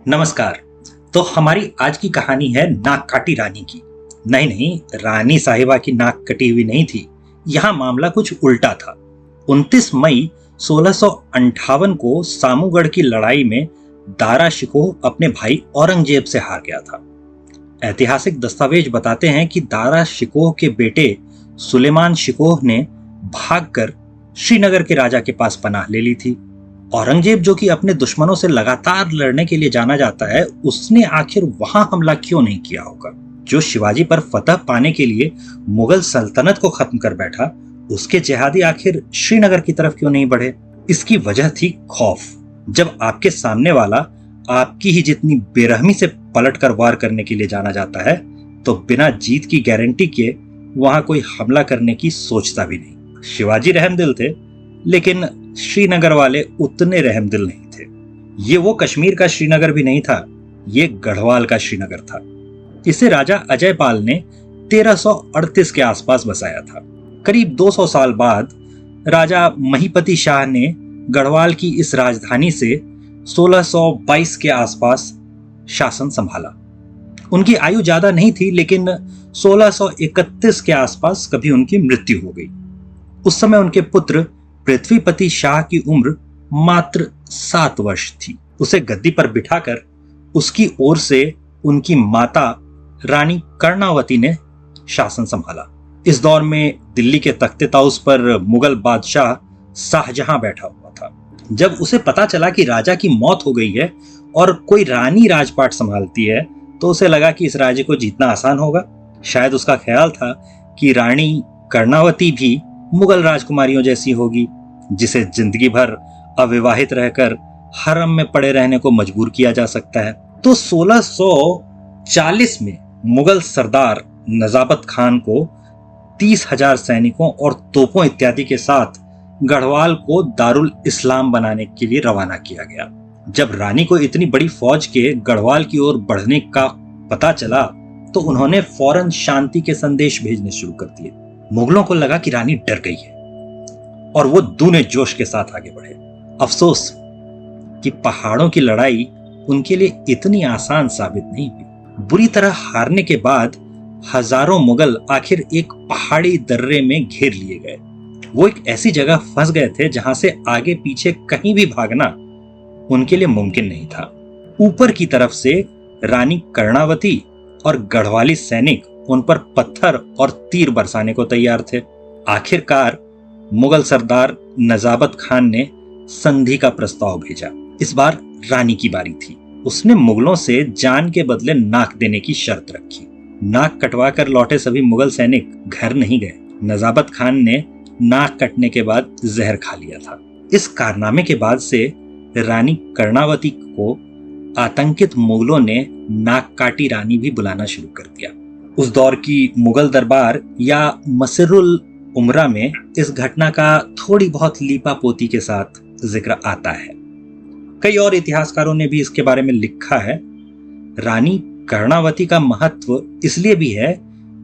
नमस्कार। तो हमारी आज की कहानी है नाक काटी रानी की। नहीं, रानी साहिबा की नाक कटी हुई नहीं थी। यहाँ मामला कुछ उल्टा था। 29 मई 1658 को सामूगढ़ की लड़ाई में दारा शिकोह अपने भाई औरंगजेब से हार गया था। ऐतिहासिक दस्तावेज बताते हैं कि दारा शिकोह के बेटे सुलेमान शिकोह ने भागकर श्रीनगर के राजा के पास पनाह ले ली थी। औरंगजेब, जो कि अपने दुश्मनों से लगातार लड़ने के लिए जाना जाता है, उसने आखिर वहां हमला क्यों नहीं किया होगा? जो शिवाजी पर फतह पाने के लिए मुगल सल्तनत को खत्म कर बैठा, उसके जिहादी आखिर श्रीनगर की तरफ क्यों नहीं बढ़े? इसकी वजह थी खौफ। जब आपके सामने वाला आपकी ही जितनी बेरहमी से पलट कर वार करने के लिए जाना जाता है, तो बिना जीत की गारंटी के वहां कोई हमला करने की सोचता भी नहीं। शिवाजी रहमदिल थे, लेकिन श्रीनगर वाले उतने रहमदिल नहीं थे। ये वो कश्मीर का श्रीनगर भी नहीं था, ये गढ़वाल का श्रीनगर था। इसे राजा अजय पाल ने 1338 के आसपास बसाया था। करीब 200 साल बाद राजा महीपति शाह ने गढ़वाल की इस राजधानी से 1622 के आसपास शासन संभाला। उनकी आयु ज्यादा नहीं थी, लेकिन 1631 के आसपास कभी उनकी मृत्यु हो गई। उस समय उनके पुत्र पृथ्वीपति शाह की उम्र मात्र 7 वर्ष थी। उसे गद्दी पर बिठाकर उसकी ओर से उनकी माता रानी कर्णावती ने शासन संभाला। इस दौर में दिल्ली के तख्ते ताउस पर मुगल बादशाह शाहजहां बैठा हुआ था। जब उसे पता चला कि राजा की मौत हो गई है और कोई रानी राजपाट संभालती है, तो उसे लगा कि इस राज्य को जीतना आसान होगा। शायद उसका ख्याल था कि रानी कर्णावती भी मुगल राजकुमारियों जैसी होगी, जिसे जिंदगी भर अविवाहित रहकर हरम में पड़े रहने को मजबूर किया जा सकता है। तो 1640 में मुगल सरदार नजाबत खान को 30,000 सैनिकों और तोपों इत्यादि के साथ गढ़वाल को दारुल इस्लाम बनाने के लिए रवाना किया गया। जब रानी को इतनी बड़ी फौज के गढ़वाल की ओर बढ़ने का पता चला, तो उन्होंने फौरन शांति के संदेश भेजने शुरू कर दिए। मुगलों को लगा कि रानी डर गई है और वो दूने जोश के साथ आगे बढ़े। अफसोस कि पहाड़ों की लड़ाई उनके लिए इतनी आसान साबित नहीं हुई। बुरी तरह हारने के बाद हजारों मुगल आखिर एक पहाड़ी दर्रे में घेर लिए गए। वो एक ऐसी जगह फंस गए थे जहां से आगे पीछे कहीं भी भागना उनके लिए मुमकिन नहीं था। ऊपर की तरफ से रानी कर्णावती और गढ़वाली सैनिक उन पर पत्थर और तीर बरसाने को तैयार थे। आखिरकार मुगल सरदार नजाबत खान ने संधि का प्रस्ताव भेजा। इस बार रानी की बारी थी। उसने मुगलों से जान के बदले नाक देने की शर्त रखी। नाक कटवा कर लौटे सभी मुगल सैनिक घर नहीं गए। नजाबत खान ने नाक कटने के बाद जहर खा लिया था। इस कारनामे के बाद से रानी कर्णावती को आतंकित मुगलों ने नाक काटी रानी भी बुलाना शुरू कर दिया। उस दौर की मुगल दरबार या मसिरुल उमरा में इस घटना का थोड़ी बहुत लीपापोती के साथ जिक्र आता है। कई और इतिहासकारों ने भी इसके बारे में लिखा है। रानी कर्णावती का महत्व इसलिए भी है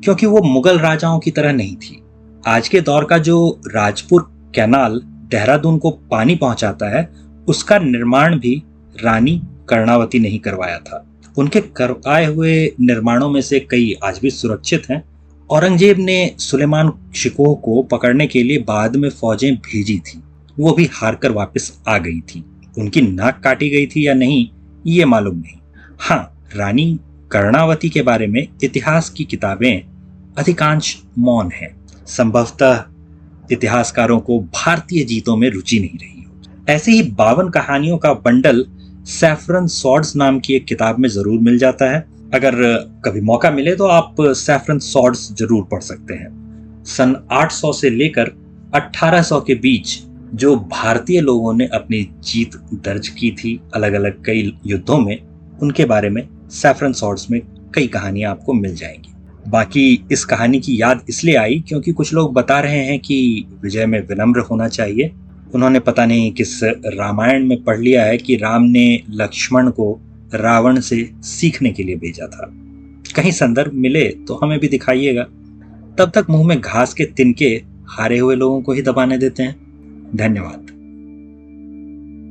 क्योंकि वो मुगल राजाओं की तरह नहीं थी। आज के दौर का जो राजपुर कैनाल देहरादून को पानी पहुंचाता है, उसका निर्माण भी रानी कर्णावती ने ही करवाया था। उनके करवाए हुए निर्माणों में से कई आज भी सुरक्षित हैं। औरंगजेब ने सुलेमान शिकोह को पकड़ने के लिए बाद में फौजें भेजी थी। वो भी हारकर वापस आ गई थी। उनकी नाक काटी गई थी या नहीं, ये मालूम नहीं। हाँ, रानी कर्णावती के बारे में इतिहास की किताबें अधिकांश मौन हैं। संभवतः इतिहासकारों को भारतीय जीतों में रुचि नहीं रही हो। ऐसे ही 52 कहानियों का बंडल सैफरन सॉर्ड्स नाम की एक किताब में जरूर मिल जाता है। अगर कभी मौका मिले तो आप सैफरन सॉर्ड्स जरूर पढ़ सकते हैं। सन 800 से लेकर 1800 के बीच जो भारतीय लोगों ने अपनी जीत दर्ज की थी अलग अलग कई युद्धों में, उनके बारे में सैफरन सॉर्ड्स में कई कहानियां आपको मिल जाएंगी। बाकी इस कहानी की याद इसलिए आई क्योंकि कुछ लोग बता रहे हैं कि विजय में विनम्र होना चाहिए। उन्होंने पता नहीं किस रामायण में पढ़ लिया है कि राम ने लक्ष्मण को रावण से सीखने के लिए भेजा था। कहीं संदर्भ मिले तो हमें भी दिखाइएगा। तब तक मुंह में घास के तिनके हारे हुए लोगों को ही दबाने देते हैं। धन्यवाद।